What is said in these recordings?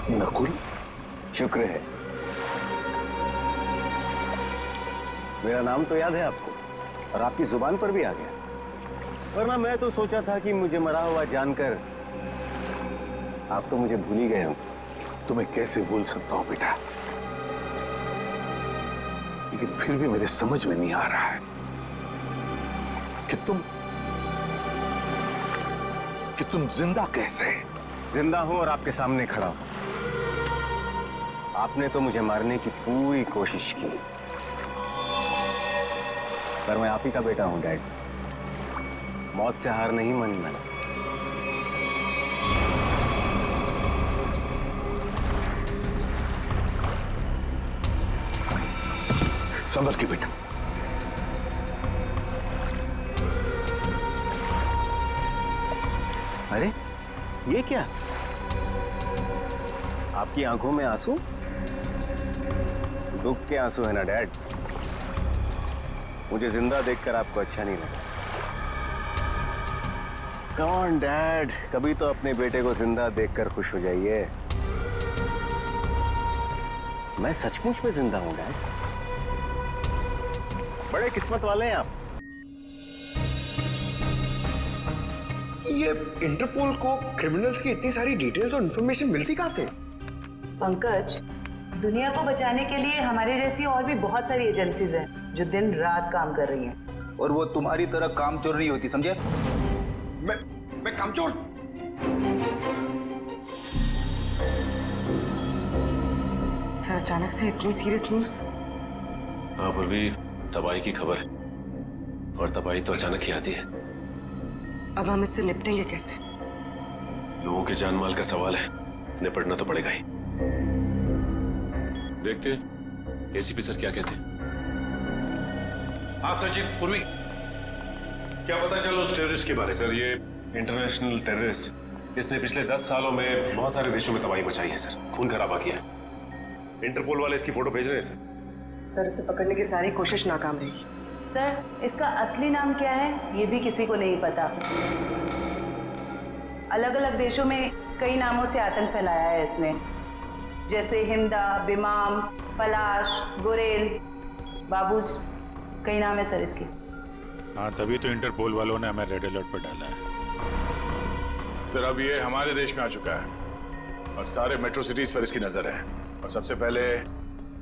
नकुल? शुक्र है, मेरा नाम तो याद है आपको और आपकी जुबान पर भी आ गया। वरना मैं तो सोचा था कि मुझे मरा हुआ जानकर आप तो मुझे भूल ही गए हो। तुम्हें कैसे भूल सकता हूं बेटा, लेकिन फिर भी मेरे समझ में नहीं आ रहा है कि तुम जिंदा कैसे? जिंदा हूं और आपके सामने खड़ा हूं। आपने तो मुझे मारने की पूरी कोशिश की, पर मैं आप ही का बेटा हूं डैड। मौत से हार नहीं मानी मैंने। संभल के बेटा। अरे ये क्या? आपकी आंखों में आंसू? दुख के आंसू है ना डैड? मुझे जिंदा देखकर आपको अच्छा नहीं लगा। कम ऑन डैड, कभी तो अपने बेटे को जिंदा देखकर खुश हो जाइए। मैं सचमुच में जिंदा हूं डैड। बड़े किस्मत वाले हैं आप। ये इंटरपोल को क्रिमिनल्स की इतनी सारी डिटेल्स और इंफॉर्मेशन मिलती कहां से? पंकज, दुनिया को बचाने के लिए हमारे जैसी और भी बहुत सारी एजेंसीज हैं जो दिन रात काम कर रही हैं। और वो तुम्हारी तरह कामचोर नहीं होती, समझे? मैं कामचोर? सर, अचानक से इतनी सीरियस न्यूज़? हाँ पूर्वी, तबाही की खबर है और तबाही तो अचानक ही आती है। अब हम इससे निपटेंगे कैसे? लोगों के जान माल का सवाल है, निपटना तो पड़ेगा ही। देखते हैं एसीपी सर क्या कहते हैं। हाँ सचिन, पूर्वी क्या पता चला उस टेररिस्ट के बारे में? सर ये इंटरनेशनल टेररिस्ट, इसने पिछले 10 सालों में बहुत सारे देशों में तबाही मचाई है सर, खून खराबा किया है। इंटरपोल वाले इसकी फोटो भेज रहे हैं सर। सर, इसे पकड़ने की सारी कोशिश नाकाम रही। सर, इसका असली नाम क्या है ये भी किसी को नहीं पता। अलग अलग देशों में कई नामों से आतंक फैलाया है इसने, जैसे हिंदा, बिमाम, पलाश, गुरेल, बाबूस, कई नाम है सर इसके। हाँ, तभी तो इंटरपोल वालों ने हमें रेड अलर्ट पर डाला है। सर अब ये हमारे देश में आ चुका है और सारे मेट्रो सिटीज पर इसकी नजर है और सबसे पहले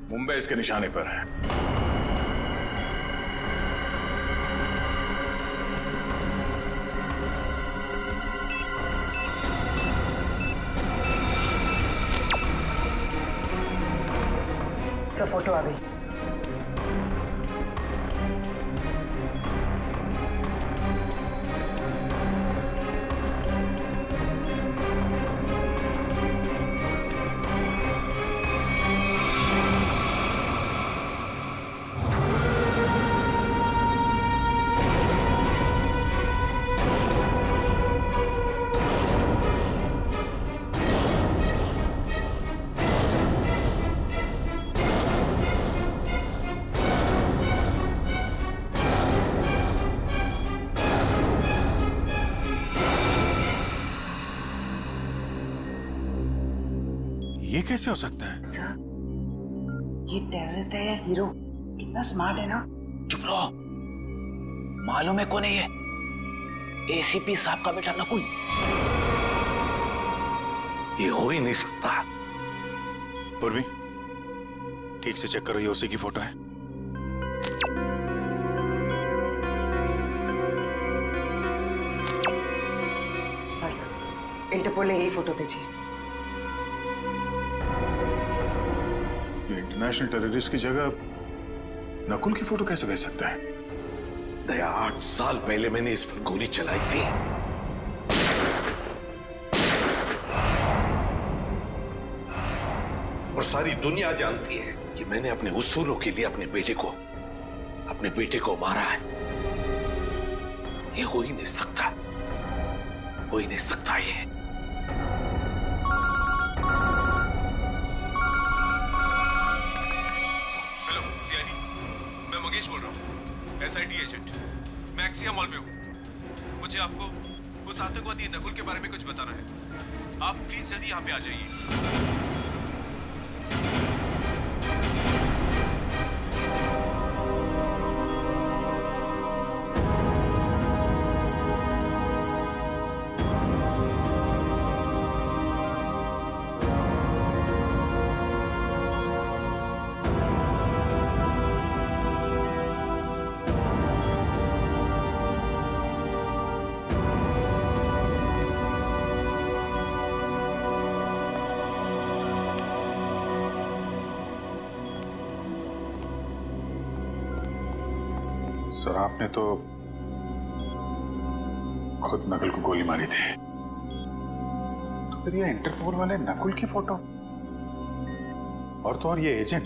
मुंबई इसके निशाने पर है। सर, फोटो आ गई। ये कैसे हो सकता है? सर, ये टेररिस्ट है या हीरो? कितना स्मार्ट है ना। चुप रहो। मालूम है कौन है ये? एसीपी साहब का बेटा नकुल। ये हो ही नहीं सकता। पूर्वी, ठीक से चेक करो, ये उसी की फोटो है। हाँ सर, इंटरपोल ने यही फोटो भेजी है। ये इंटरनेशनल टेररिस्ट की जगह नकुल की फोटो कैसे भेज सकता है? दया, 8 साल पहले मैंने इस पर गोली चलाई थी। और सारी दुनिया जानती है कि मैंने अपने उसूलों के लिए अपने बेटे को मारा है। ये हो ही नहीं सकता, हो ही नहीं सकता ये। हेलो सीआईडी, मैं मंगेश बोल रहा हूँ, एसआईटी एजेंट। मैं एक्सिया मॉल में हूँ। मुझे आपको उस आतंकवादी नकुल के बारे में कुछ बताना है। आप प्लीज जल्दी यहाँ पे आ जाइए। सर आपने तो खुद नकुल को गोली मारी थी, तो फिर ये इंटरपोल वाले नकुल की फोटो और तो और ये एजेंट,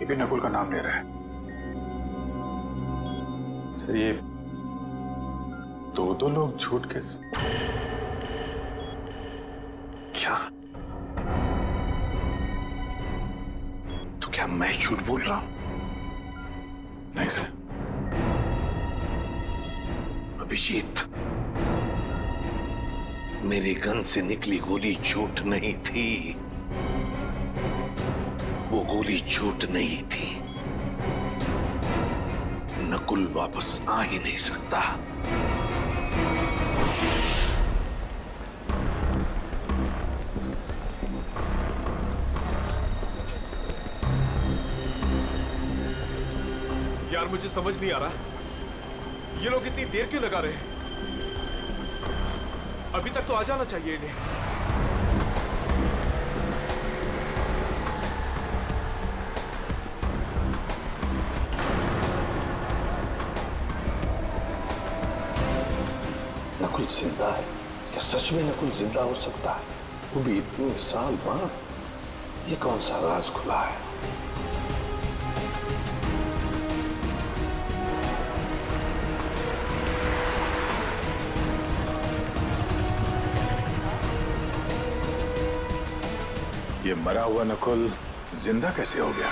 ये भी नकुल का नाम ले रहा है। सर ये दो लोग झूठ के क्या? तो क्या मैं झूठ बोल रहा हूं? नहीं सर, अभिजीत, मेरे गन से निकली गोली झूठ नहीं थी। वो गोली झूठ नहीं थी। नकुल वापस आ ही नहीं सकता। यार मुझे समझ नहीं आ रहा, ये लोग इतनी देर क्यों लगा रहे हैं? अभी तक तो आ जाना चाहिए इन्हें। नकुल जिंदा है? क्या सच में नकुल जिंदा हो सकता है? वो भी इतने साल बाद? ये कौन सा राज खुला है? ये मरा हुआ नकुल जिंदा कैसे हो गया?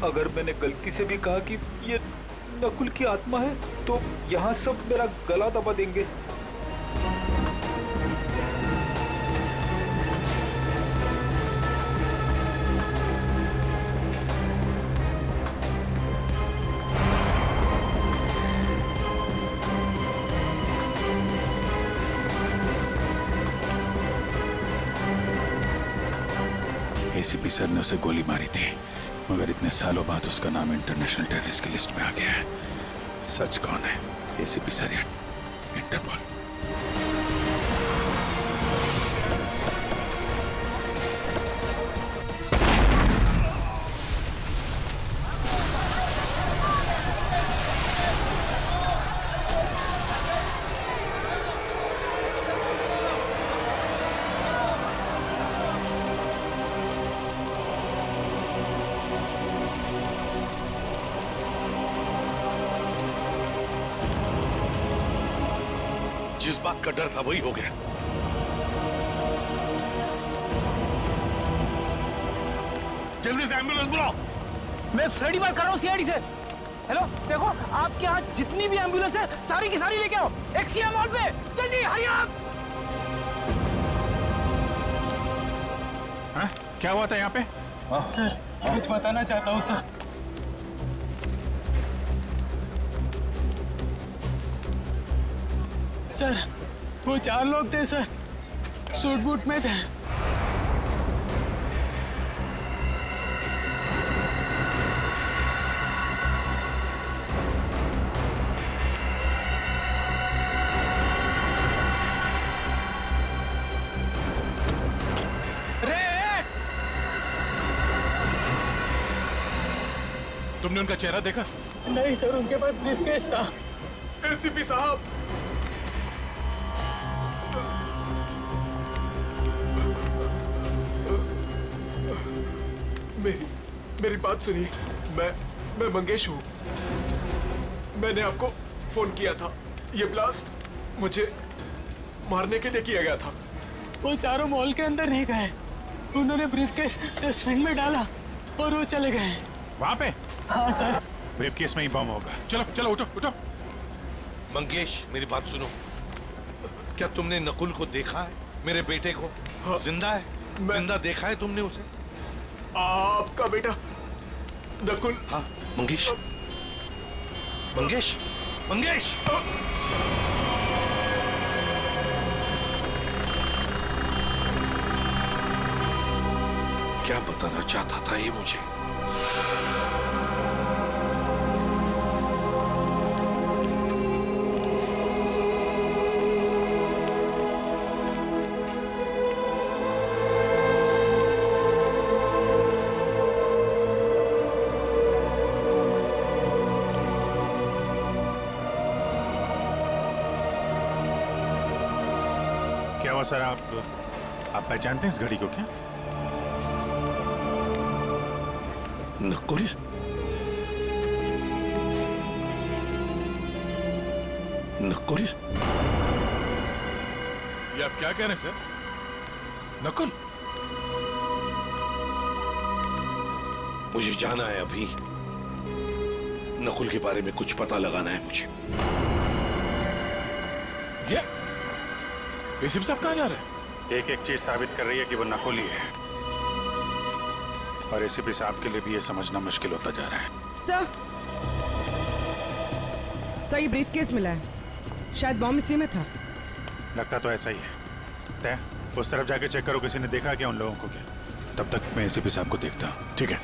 अगर मैंने गलती से भी कहा कि ये नकुल की आत्मा है, तो यहाँ सब मेरा गला दबा देंगे। एसीपी सर ने उसे गोली मारी थी, मगर इतने सालों बाद उसका नाम इंटरनेशनल टेररिस्ट की लिस्ट में आ गया है। सच कौन है, एसीपी सर या इंटरपोल? जिस बात का डर था वही हो गया। जल्दी से एम्बुलेंस बुलाओ। मैं फ्रेडी बात कर रहा हूँ सीआईडी से। हेलो, देखो आपके यहाँ जितनी भी एम्बुलेंस है सारी की सारी लेके आओ एक्सिया मॉल पे, जल्दी हरी आप। हाँ? क्या हुआ था यहाँ पे? सर कुछ बताना चाहता हूँ सर। सर वो 4 लोग थे सर, सूट बूट में थे। तुमने उनका चेहरा देखा? नहीं सर, उनके पास ब्रीफकेस था। एसीपी साहब, मेरी बात सुनिए। मैं मंगेश हूँ। मैंने आपको फोन किया था। ये ब्लास्ट मुझे मारने के लिए किया गया था। वो चारों मॉल के अंदर नहीं गए, उन्होंने ब्रीफकेस डस्टबिन में डाला और वो चले गए। वहां पे? हाँ सर। ब्रीफकेस में ही बम होगा। चलो चलो उठो उठो। मंगेश, मेरी बात सुनो। क्या तुमने नकुल को देखा है? मेरे बेटे को? हाँ, जिंदा है? जिंदा देखा है तुमने उसे? आपका बेटा नकुल? हाँ मंगेश, मंगेश, मंगेश। क्या बताना चाहता था ये मुझे? हुआ सर? आप पहचानते हैं इस घड़ी को क्या? नकुल? नकुल? ये आप क्या कह रहे हैं सर? नकुल? मुझे जाना है अभी। नकुल के बारे में कुछ पता लगाना है मुझे। ये एसीपी साहब कहाँ जा रहे हैं? एक एक चीज साबित कर रही है कि वो नकुल ही है, और एसीपी साहब के लिए भी ये समझना मुश्किल होता जा रहा है। सर ये ब्रीफकेस मिला है, शायद बॉम्ब इसी में था। लगता तो ऐसा ही है। तय उस तरफ जाके चेक करो, किसी ने देखा क्या उन लोगों को क्या? तब तक मैं एसीपी साहब को देखता हूँ। ठीक है।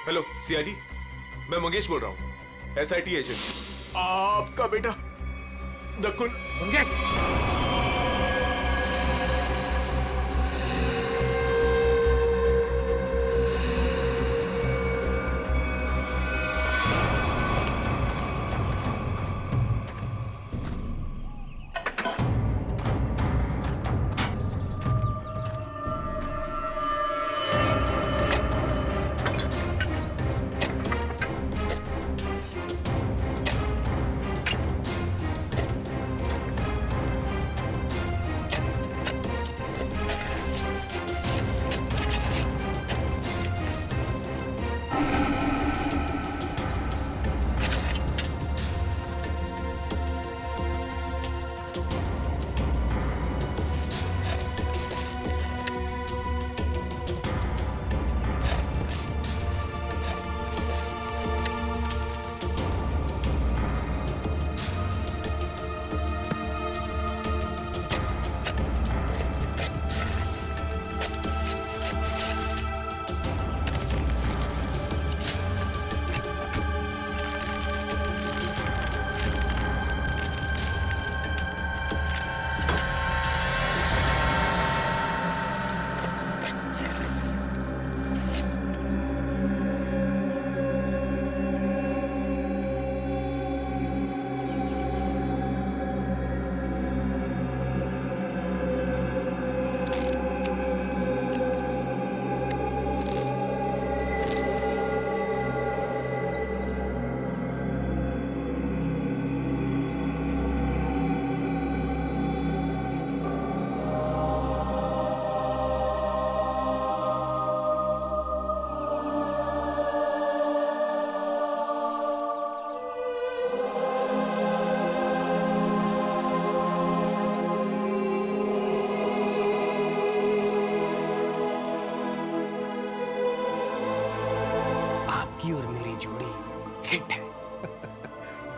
हेलो सीआईडी, मैं मंगेश बोल रहा हूँ, एसआईटी एजेंट। आपका बेटा नकुल। मंगेश!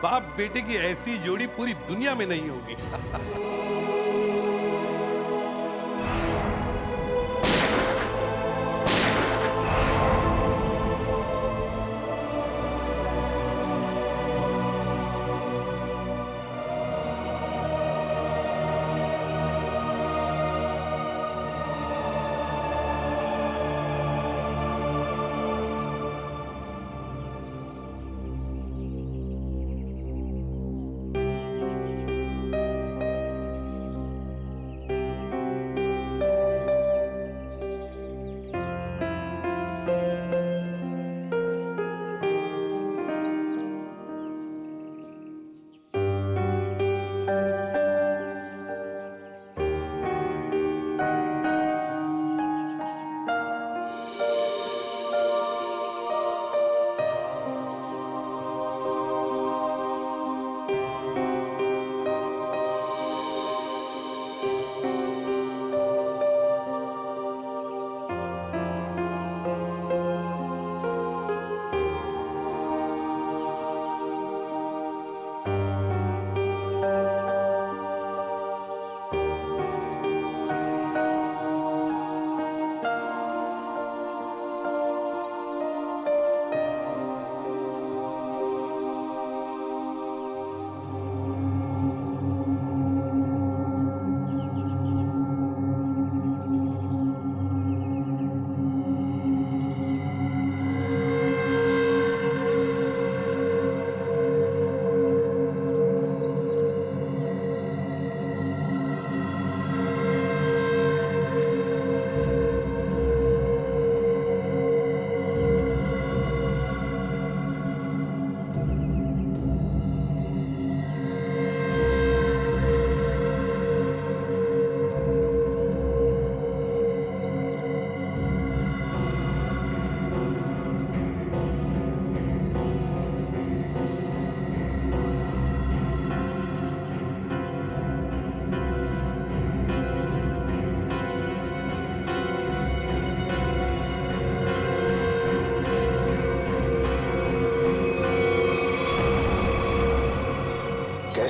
बाप बेटे की ऐसी जोड़ी पूरी दुनिया में नहीं होगी।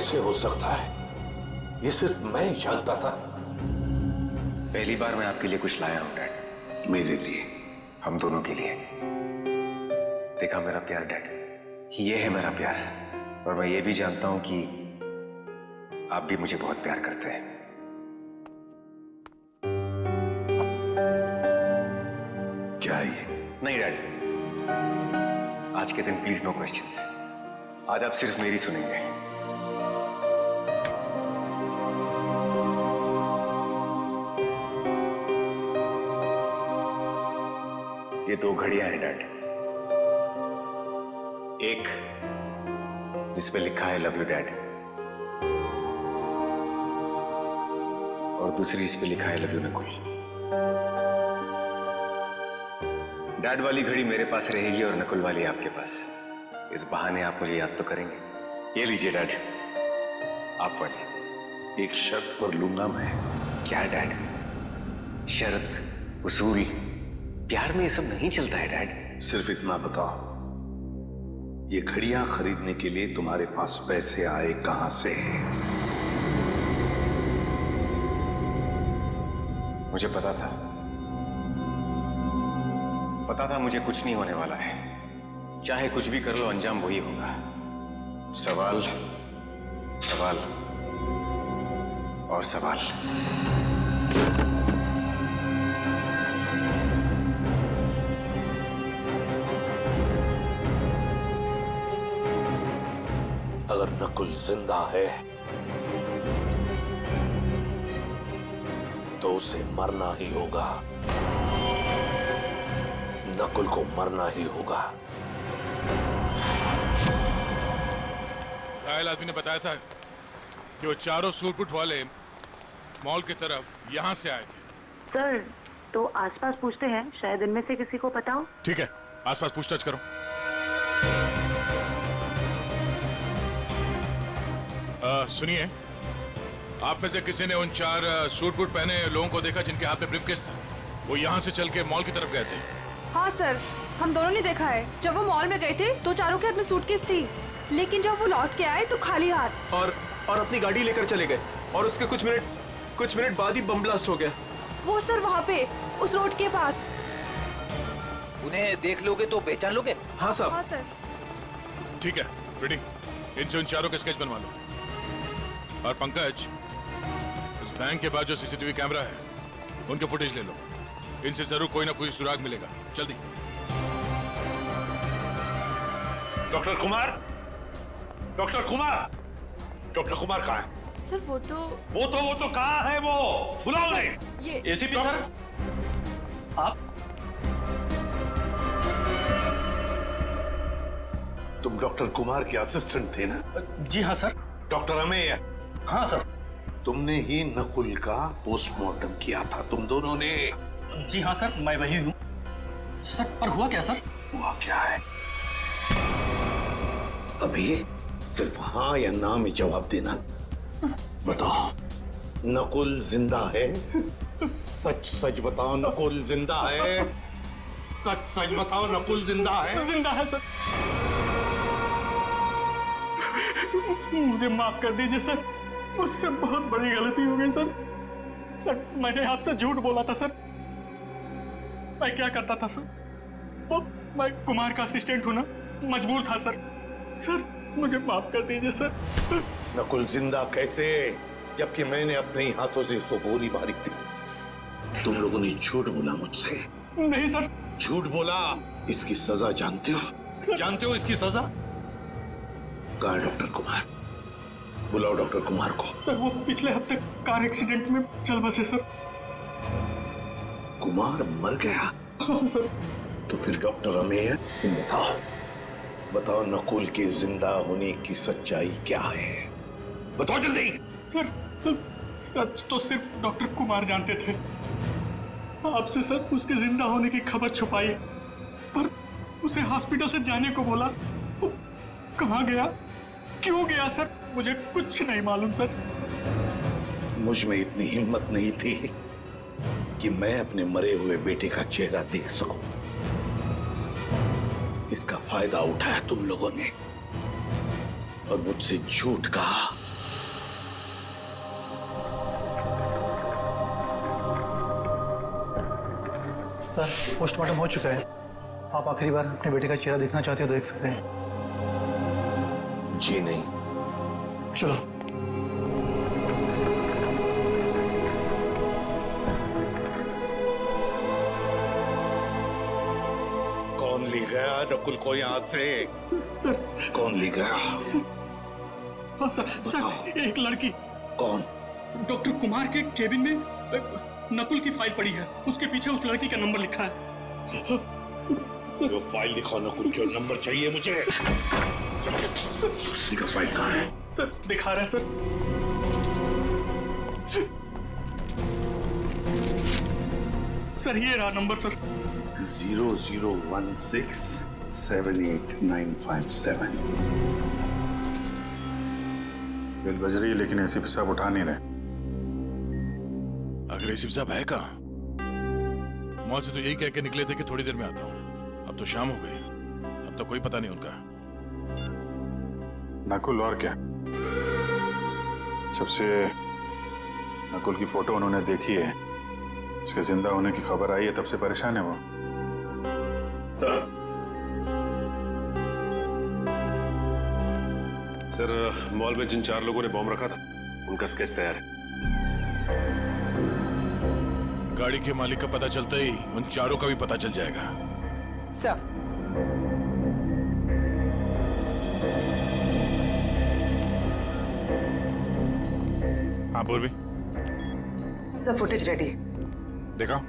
कैसे हो सकता है, ये सिर्फ मैं ही जानता था। पहली बार मैं आपके लिए कुछ लाया हूं डैड। मेरे लिए? हम दोनों के लिए। देखा मेरा प्यार डैड, ये है मेरा प्यार। और मैं ये भी जानता हूं कि आप भी मुझे बहुत प्यार करते हैं। क्या ये? नहीं डैड, आज के दिन प्लीज नो क्वेश्चंस। आज आप सिर्फ मेरी सुनेंगे। ये 2 घड़ियां हैं डैड। एक जिसपे लिखा है लव यू डैड, और दूसरी जिसपे लिखा है लव यू नकुल। डैड वाली घड़ी मेरे पास रहेगी और नकुल वाली आपके पास। इस बहाने आप मुझे याद तो करेंगे। ये लीजिए डैड, आप वाली। एक शर्त पर लूंगा मैं। क्या डैड? शर्त, उसूल, प्यार में ये सब नहीं चलता है डैड। सिर्फ इतना बताओ, ये घड़ियां खरीदने के लिए तुम्हारे पास पैसे आए कहां से? मुझे पता था मुझे कुछ नहीं होने वाला है। चाहे कुछ भी कर लो, अंजाम वही होगा। सवाल, सवाल और सवाल। अगर नकुल जिंदा है तो उसे मरना ही होगा। नकुल को मरना ही होगा। घायल आदमी ने बताया था कि वो चारों सूटबूट वाले मॉल की तरफ यहां से आए थे। सर, तो आसपास पूछते हैं, शायद इनमें से किसी को पता हो। ठीक है, आसपास पूछताछ करो। सुनिए, आप में से किसी ने उन 4 सूट बूट पहने लोगों को देखा जिनके हाथ में ब्रीफकेस था? वो यहाँ से चल के मॉल की तरफ गए थे। हाँ सर, हम दोनों ने देखा है। जब वो मॉल में गए थे तो चारों के हाथ में सूटकेस थी, लेकिन जब वो लौट के आए तो खाली हाथ। और अपनी गाड़ी लेकर चले गए, और उसके कुछ मिनट बाद ही बम ब्लास्ट हो गया। वो सर वहाँ पे उस रोड के पास। उन्हें देख लोगे तो पहचान लोगे? हाँ साहब। हाँ सर। ठीक है, रीडिंग, इनसे उन चारों के स्केच बनवा लो। और पंकज, उस बैंक के बाद जो सीसीटीवी कैमरा है उनके फुटेज ले लो। इनसे जरूर कोई ना कोई सुराग मिलेगा। जल्दी। Doctor Kumar, doctor Kumar, doctor Kumar कहाँ है? सर वो तो कहाँ है? वो बुलाओ उन्हें। ये एसीपी सर, आप? तुम डॉक्टर कुमार के असिस्टेंट थे ना? जी हाँ सर। डॉक्टर अमेय? हाँ सर। तुमने ही नकुल का पोस्टमार्टम किया था, तुम दोनों ने? जी हाँ सर, मैं वही हूँ सर। पर हुआ क्या सर? हुआ क्या है? अभी सिर्फ हाँ या ना में जवाब देना। बताओ, नकुल जिंदा है? सच सच बताओ, नकुल जिंदा है? सच सच बताओ, नकुल जिंदा है? जिंदा है सर। मुझे माफ कर दीजिए सर, मुझसे बहुत बड़ी गलती हो गई सर। सर, मैंने आपसे झूठ बोला था सर। मैं क्या करता था सर? वो मैं कुमार का असिस्टेंट हूं ना, मजबूर था सर। सर, मुझे माफ कर दीजिए सर। नकुल जिंदा कैसे, जबकि मैंने अपने ही हाथों से उसको गोली मारी थी? तुम लोगों ने झूठ बोला मुझसे। नहीं सर। झूठ बोला। इसकी सजा जानते हो? जानते हो इसकी सजा? कहाँ है डॉक्टर कुमार? बुलाओ डॉक्टर कुमार को। सर, वो पिछले हफ्ते कार एक्सीडेंट में चल बसे सर। कुमार मर गया? हाँ सर। तो फिर डॉक्टर अमेय, बताओ बताओ, नकुल के जिंदा होने की सच्चाई क्या है? बताओ जल्दी। सर, सच तो सिर्फ डॉक्टर कुमार जानते थे। आपसे सर उसके जिंदा होने की खबर छुपाई, पर उसे हॉस्पिटल से जाने को बोला। वो कहाँ गया, क्यों गया सर, मुझे कुछ नहीं मालूम सर। मुझ में इतनी हिम्मत नहीं थी कि मैं अपने मरे हुए बेटे का चेहरा देख सकूं। इसका फायदा उठाया तुम लोगों ने और मुझसे झूठ कहा। सर पोस्टमार्टम हो चुका है। आप आखिरी बार अपने बेटे का चेहरा देखना चाहते हो तो देख सकते हैं। जी नहीं। चलो। कौन ले गया नकुल को यहाँ से? सर कौन ले गया? हाँ सर एक लड़की। कौन? डॉक्टर कुमार के केबिन में नकुल की फाइल पड़ी है, उसके पीछे उस लड़की का नंबर लिखा है। जो फाइल दिखाओ नकुल की, नंबर चाहिए मुझे। का फाइल कहाँ है? सर दिखा रहे हैं सर। सर ये रहा नंबर सर। 0016789557। बिल बज रही है लेकिन एसीपी साहब उठा नहीं रहे। आखिर एसीपी साहब है कहाँ? मॉल से तो यही कह के निकले थे कि थोड़ी देर में आता हूँ। अब तो शाम हो गई, अब तो कोई पता नहीं उनका। नकुल और क्या? जब से नकुल की फोटो उन्होंने देखी है, इसके जिंदा होने की खबर आई है, तब से परेशान है वो। सर मॉल में जिन 4 लोगों ने बॉम्ब रखा था उनका स्केच तैयार है। गाड़ी के मालिक का पता चलता ही उन 4 का भी पता चल जाएगा। सर हाँ बोल भी। Sir footage ready. देखा?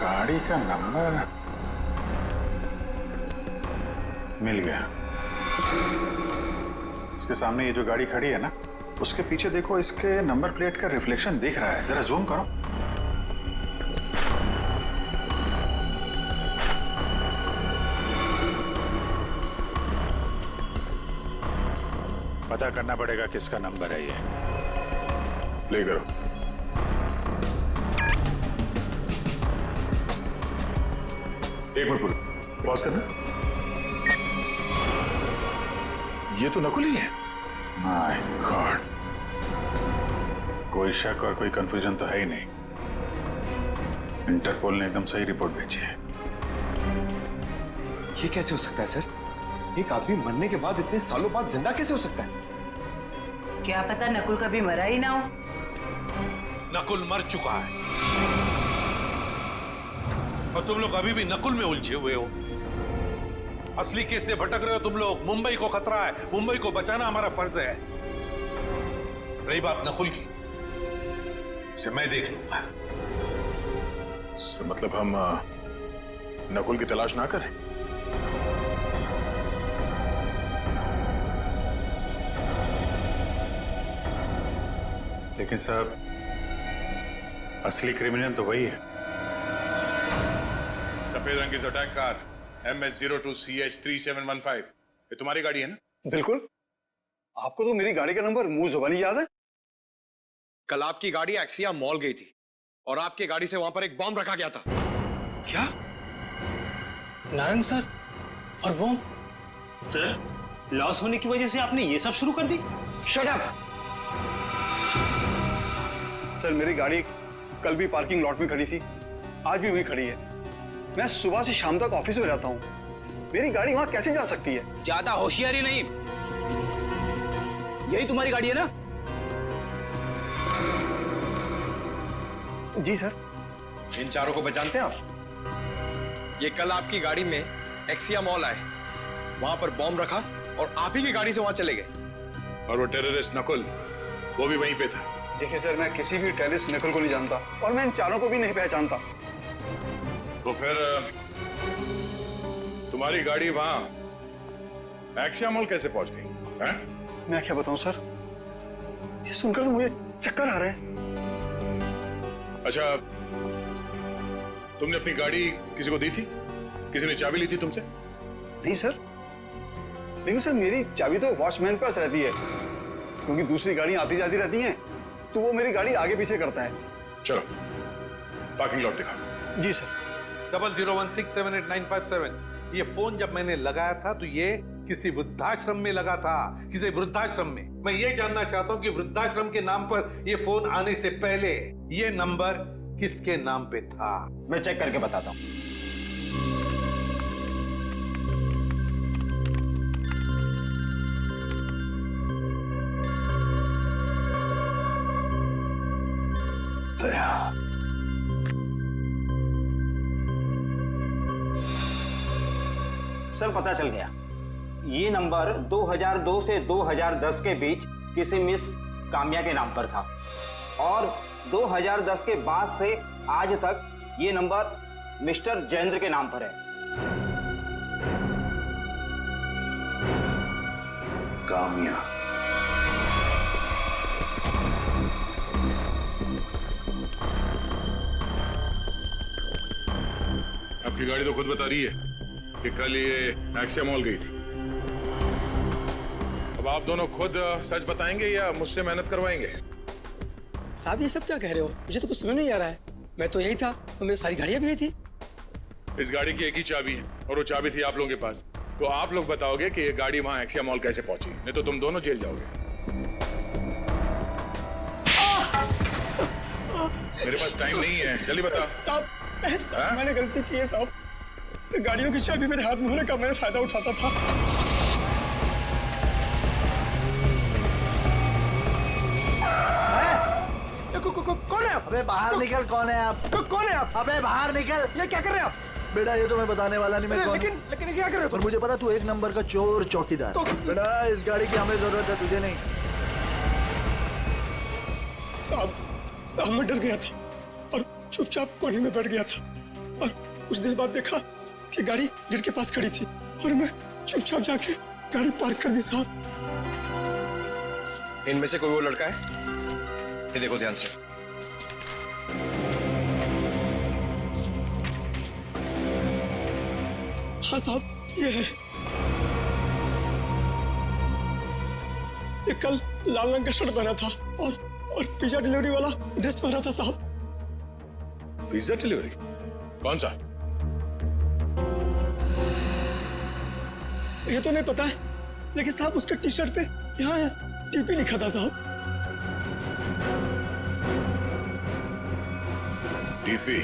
गाड़ी का नंबर मिल गया। इसके सामने ये जो गाड़ी खड़ी है ना, उसके पीछे देखो, इसके नंबर प्लेट का रिफ्लेक्शन दिख रहा है। जरा जूम करो। पता करना पड़ेगा किसका नंबर है ये। प्ले करो। एक मिनट पूरा पॉज करना। ये तो नकुल ही है। माय गॉड, कोई शक और कोई कंफ्यूजन तो है ही नहीं। इंटरपोल ने एकदम सही रिपोर्ट भेजी है। ये कैसे हो सकता है सर? एक आदमी मरने के बाद इतने सालों बाद जिंदा कैसे हो सकता है? क्या पता नकुल कभी मरा ही ना हो। नकुल मर चुका है और तुम लोग अभी भी नकुल में उलझे हुए हो। असली केस से भटक रहे हो तुम लोग। मुंबई को खतरा है, मुंबई को बचाना हमारा फर्ज है। रही बात नकुल की, से मैं देख लूंगा। सर मतलब हम नकुल की तलाश ना करें? लेकिन साहब, असली क्रिमिनल तो वही है। सफेद रंग की अटैक कार MS02CH3715, ये तुम्हारी गाड़ी है ना? बिल्कुल। आपको तो मेरी गाड़ी का नंबर मुंह जुबानी याद है। कल आपकी गाड़ी एक्सिया मॉल गई थी और आपकी गाड़ी से वहां पर एक बॉम्ब रखा गया था। क्या? नारंग सर और बॉम्ब? सर लॉस होने की वजह से आपने ये सब शुरू कर दी? Shut up! सर मेरी गाड़ी कल भी पार्किंग लॉट में खड़ी थी, आज भी वहीं खड़ी है। मैं सुबह से शाम तक ऑफिस में रहता हूँ, मेरी गाड़ी वहां कैसे जा सकती है? ज्यादा होशियारी नहीं। यही तुम्हारी गाड़ी है ना? जी सर। इन 4 को पहचानते हैं आप? ये कल आपकी गाड़ी में एक्सिया मॉल आए, वहां पर बॉम्ब रखा और आप ही की गाड़ी से वहां चले गए। और वो टेररिस्ट नकुल, वो भी वहीं पे था। देखिए सर, मैं किसी भी टेररिस्ट नकुल को नहीं जानता और मैं इन 4 को भी नहीं पहचानता। तो फिर तुम्हारी गाड़ी वहां एक्सिया मॉल कैसे पहुंच गई? हैं? मैं क्या बताऊं सर, ये सुनकर तो मुझे चक्कर आ रहे हैं। अच्छा, तुमने अपनी गाड़ी किसी को दी थी? किसी ने चाबी ली थी तुमसे? नहीं सर, लेकिन सर मेरी चाबी तो वॉचमैन के पास रहती है, क्योंकि दूसरी गाड़ियां आती जाती रहती हैं, तो वो मेरी गाड़ी आगे पीछे करता है। चलो पार्किंग लॉट दिखाओ। जी सर। 0016789557 ये फोन जब मैंने लगाया था तो ये किसी वृद्धाश्रम में लगा था, किसी वृद्धाश्रम में। मैं ये जानना चाहता हूं कि वृद्धाश्रम के नाम पर ये फोन आने से पहले ये नंबर किसके नाम पे था? मैं चेक करके बताता हूं। सर पता चल गया, ये नंबर 2002 से 2010 के बीच किसी मिस काम्या के नाम पर था और 2010 के बाद से आज तक ये नंबर मिस्टर जयेंद्र के नाम पर है। काम्या, आपकी गाड़ी तो खुद बता रही है कि कल ये एक्सिया मॉल गई थी। अब आप दोनों खुद सच बताएंगे या मुझसे मेहनत करवाएंगे? साहब ये सब क्या कह रहे हो? मुझे तो कुछ समझ नहीं आ रहा है। मैं तो यही था और मेरी सारी गाड़ियां भी यही थी। इस गाड़ी की एक ही चाबी है और वो चाबी थी आप लोगों के पास। तो आप लोग बताओगे कि ये गाड़ी वहां एक्सिया मॉल कैसे पहुंची, नहीं तो तुम दोनों जेल जाओगे। मेरे पास टाइम नहीं है, जल्दी बता। साहब मैंने गलती की है साहब। गाड़ियों की चाबी मेरे हाथ में होने का मैंने फायदा उठाता था। कौन है आप? अबे बाहर निकल। कौन है आप? कौन है आप? अबे बाहर निकल। ये क्या कर रहे हैं आप? बेटा ये तो मैं बताने वाला नहीं, मैं कौन। लेकिन क्या कर रहे हो? पर मुझे पता तू एक नंबर का चोर चौकीदार। तो बेटा इस गाड़ी की हमें जरूरत है, तुझे नहीं। साहब मैं डर गया था और चुपचाप कोने में बैठ गया था और कुछ देर बाद देखा कि गाड़ी गेट के पास खड़ी थी और मैं चुपचाप जाके गाड़ी पार्क कर दी। साहब इनमें से कोई वो लड़का है? ये देखो ध्यान से। हाँ साहब ये है। ये कल लाल रंग का शर्ट पहना था और पिज्जा डिलीवरी वाला ड्रेस पहना था। साहब पिज्जा डिलीवरी कौन सा? ये तो नहीं पता है, लेकिन साहब उसके टी शर्ट पे यहाँ टीपी लिखा था। साहब टीपी?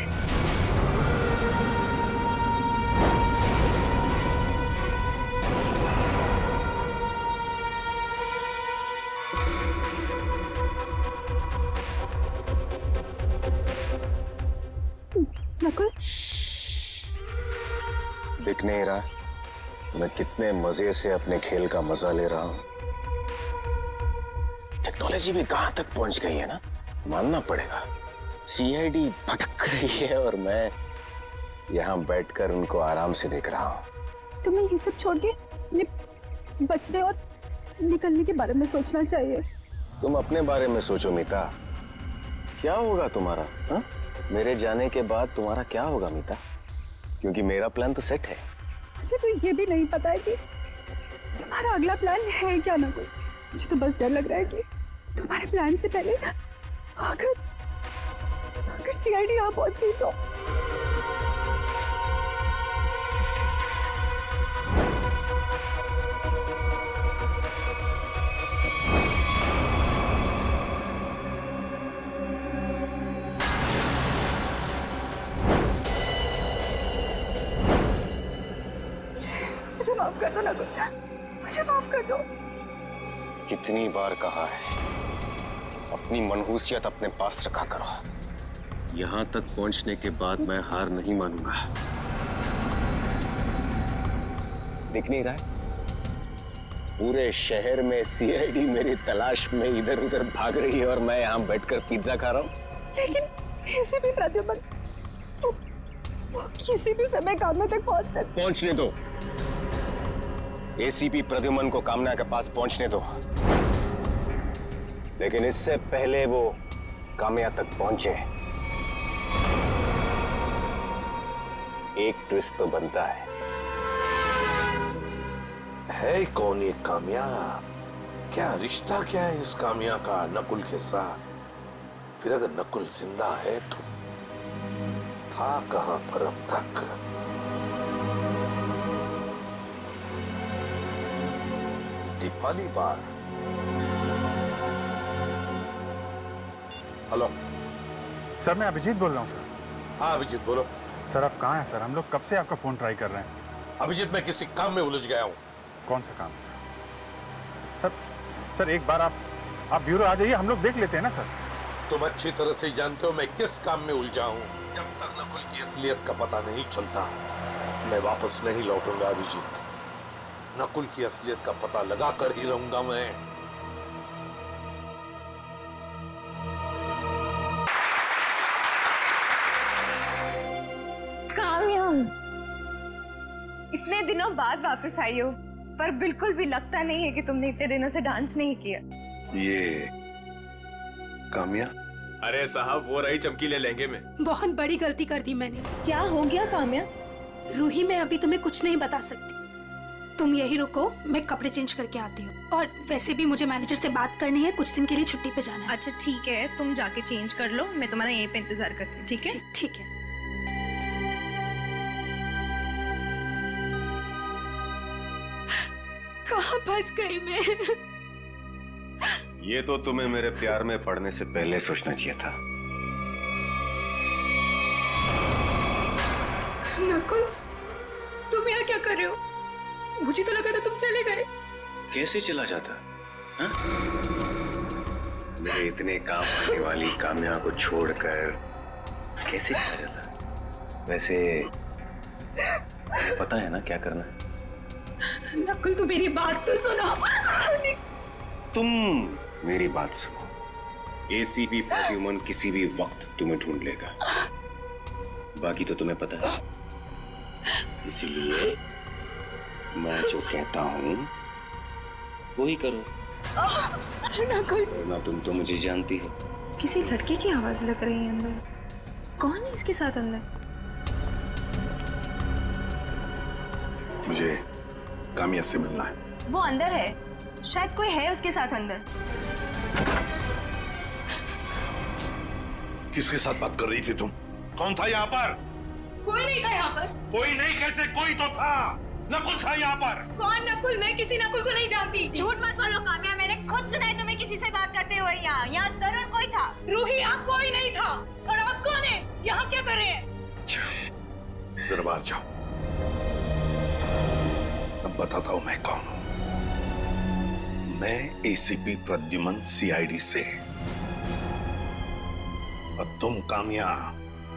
नकुल दिख नहीं रहा मैं कितने मजे से अपने खेल का मजा ले रहा हूं। टेक्नोलॉजी भी कहां तक पहुंच गई है ना, मानना पड़ेगा। सीआईडी भटक रही है और मैं यहां बैठकर उनको आराम से देख रहा हूं। तुम्हें ये सब छोड़ के बचने और निकलने के बारे में सोचना चाहिए। तुम अपने बारे में सोचो मीता, क्या होगा तुम्हारा? हा? मेरे जाने के बाद तुम्हारा क्या होगा मीता? क्योंकि मेरा प्लान तो सेट है। मुझे तो ये भी नहीं पता है कि तुम्हारा अगला प्लान है क्या ना कोई। मुझे तो बस डर लग रहा है कि तुम्हारे प्लान से पहले अगर सीआईडी यहाँ पहुंच गई तो। मुझे माफ कर दो नकुल, मुझे माफ कर दो। कितनी बार कहा है अपनी मनहूसियत अपने पास रखा करो। यहां तक पहुंचने के बाद मैं हार नहीं मानूंगा। दिख नहीं रहा है? पूरे शहर में सीआईडी मेरी तलाश में इधर उधर भाग रही है और मैं यहां बैठकर पिज्जा खा रहा हूं। लेकिन ऐसे भी प्रद्युमन वो किसी भी समय कामना तक पहुंच सकते। पहुंचने दो, एसीपी प्रद्युमन को कामना के पास पहुंचने दो, लेकिन इससे पहले वो कामया तक पहुंचे एक ट्विस्ट तो बनता है कौन ये कामया? क्या रिश्ता क्या है इस कामया का नकुल के साथ? फिर अगर नकुल जिंदा है तो था कहां पर अब तक? दी पहली बार। हेलो सर, मैं अभिजीत बोल रहा हूँ सर। हाँ अभिजीत बोलो। सर आप कहाँ हैं सर? हम लोग कब से आपका फोन ट्राई कर रहे हैं। अभिजीत मैं किसी काम में उलझ गया हूँ। कौन सा काम सर? सर एक बार आप ब्यूरो आ जाइए, हम लोग देख लेते हैं ना सर। तुम अच्छी तरह से जानते हो मैं किस काम में उलझा हूँ। जब तक नकुल की असलियत का पता नहीं चलता मैं वापस नहीं लौटूंगा अभिजीत। नकुल की असलियत का पता लगा कर ही रहूंगा मैं। काम्या, इतने दिनों बाद वापस आई हो, पर बिल्कुल भी लगता नहीं है कि तुमने इतने दिनों से डांस नहीं किया। ये काम्या? अरे साहब वो रही चमकीले लहंगे में। बहुत बड़ी गलती कर दी मैंने। क्या हो गया काम्या? रूही, मैं अभी तुम्हें कुछ नहीं बता सकती, तुम यही रुको, मैं कपड़े चेंज करके आती हूँ। और वैसे भी मुझे मैनेजर से बात करनी है, कुछ दिन के लिए छुट्टी पे जाना है। अच्छा ठीक है, तुम जाके चेंज कर लो, मैं तुम्हारा यहीं पे इंतजार करती हूँ। ठीक है? ठीक है। कहाँ फंस गई मैं? ये तो तुम्हें मेरे प्यार में पड़ने से पहले सोचना चाहिए था। नकुल, तुम यहाँ क्या कर रहे हो? मुझे तो लगा था तुम चले गए। कैसे चला जाता? हा? मेरे इतने काम आने वाली काम्या को छोड़कर कैसे चला जाता? वैसे पता है ना क्या करना है? नकुल तू मेरी बात तो सुनो। तुम मेरी बात सुनो। एसीपी प्रद्युमन किसी भी वक्त तुम्हें ढूंढ लेगा, बाकी तो तुम्हें पता है। इसीलिए मैं जो कहता हूँ वो ही करो। नकुल, वरना तुम तो मुझे जानती हो। किसी लड़के की आवाज लग रही है अंदर। कौन है इसके साथ अंदर? मुझे काम्या से मिलना है। वो अंदर है, शायद कोई है उसके साथ अंदर। किसके साथ बात कर रही थी तुम? कौन था यहाँ पर? कोई नहीं था यहाँ पर। कोई नहीं कैसे? कोई तो था। नकुल था यहाँ पर। कौन नकुल? मैं किसी नकुल को नहीं जानती। झूठ मत बोलो काम्या, मैंने खुद सुना है तुम्हें किसी से बात करते हुए। यहाँ जरूर कोई था। रूही, आप कोई नहीं था। और आप कौन है? यहाँ क्या कर रहे हैं? दरबार जाओ, अब बताता हूं मैं कौन हूं। मैं एसीपी प्रद्युमन सीआईडी से। और तुम काम्या,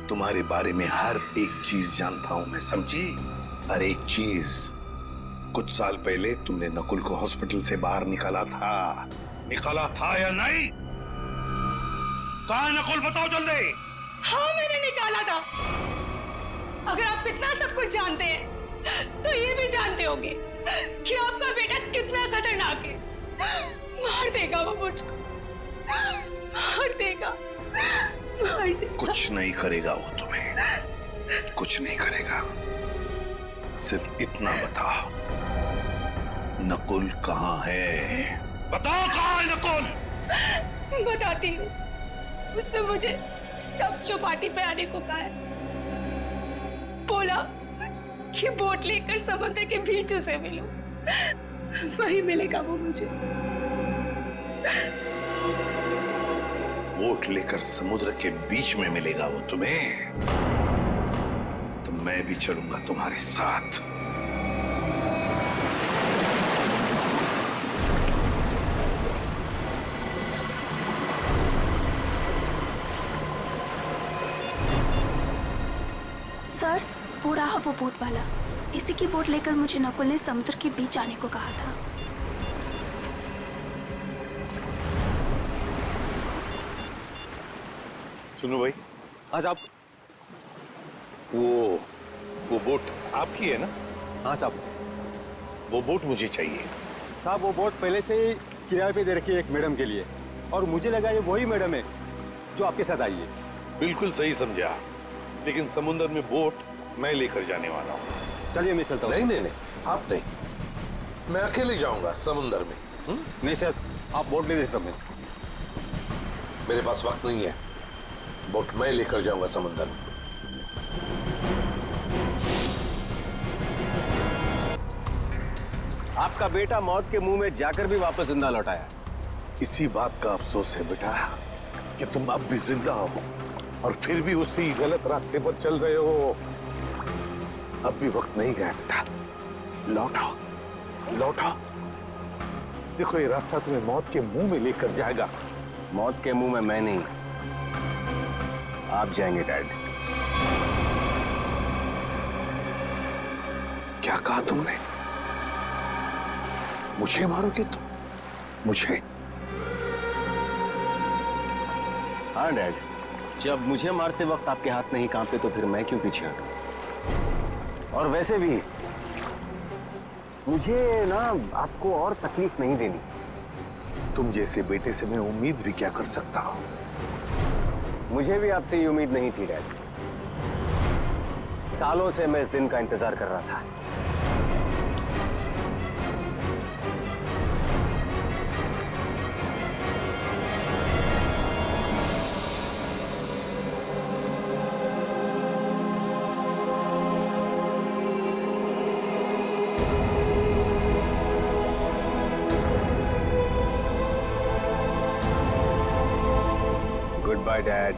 तुम्हारे बारे में हर एक चीज जानता हूं मैं, समझी? हर एक चीज। कुछ साल पहले तुमने नकुल को हॉस्पिटल से बाहर निकाला था या नहीं? कहां नकुल, बताओ जल्दी। हाँ मैंने निकाला था। अगर आप इतना सब कुछ जानते हैं तो ये भी जानते होंगे कि आपका बेटा कितना खतरनाक है। मार देगा वो मुझको, मार देगा। कुछ नहीं करेगा वो तुम्हें, कुछ नहीं करेगा। सिर्फ इतना बताओ, नकुल कहाँ है? बताओ कहाँ है नकुल? बताती हूँ। उसने मुझे सब चौपाटी पे आने को कहा है। बोला कि बोट लेकर समुद्र के बीच उसे मिलो, वही मिलेगा वो मुझे। बोट लेकर समुद्र के बीच में मिलेगा वो तुम्हें? तो मैं भी चलूंगा तुम्हारे साथ। सर, वो रहा वो बोट वाला। इसी की बोट लेकर मुझे नकुल ने समुद्र के बीच आने को कहा था। सुनो भाई, आज आप वो बोट आपकी है ना? हाँ साहब, वो बोट मुझे चाहिए। साहब वो बोट पहले से ही किराए पे दे रखी है एक मैडम के लिए, और मुझे लगा ये वही मैडम है जो आपके साथ आई है। बिल्कुल सही समझा, लेकिन समुद्र में बोट मैं लेकर जाने वाला हूँ। चलिए मैं चलता हूँ। नहीं, आप नहीं, मैं अकेले जाऊंगा समुद्र में। नहीं सर, आप बोट ले लेता। मैं मेरे पास वक्त नहीं है, बोट मैं लेकर जाऊंगा समुद्र में। आपका बेटा मौत के मुंह में जाकर भी वापस जिंदा लौट आया। इसी बात का अफसोस है बेटा कि तुम अब भी जिंदा हो और फिर भी उसी गलत रास्ते पर चल रहे हो। अब भी वक्त नहीं गया बेटा, लौटो लौटो। देखो ये रास्ता तुम्हें मौत के मुंह में लेकर जाएगा। मौत के मुंह में मैं नहीं, आप जाएंगे डैड। क्या कहा तुमने? मुझे मारोगे तुम? मुझे? हाँ डैड, जब मुझे मारते वक्त आपके हाथ नहीं कांपते तो फिर मैं क्यों पीछे हटूं? और वैसे भी मुझे ना आपको और तकलीफ नहीं देनी। तुम जैसे बेटे से मैं उम्मीद भी क्या कर सकता हूं? मुझे भी आपसे ये उम्मीद नहीं थी डैड। सालों से मैं इस दिन का इंतजार कर रहा था। Goodbye, Dad.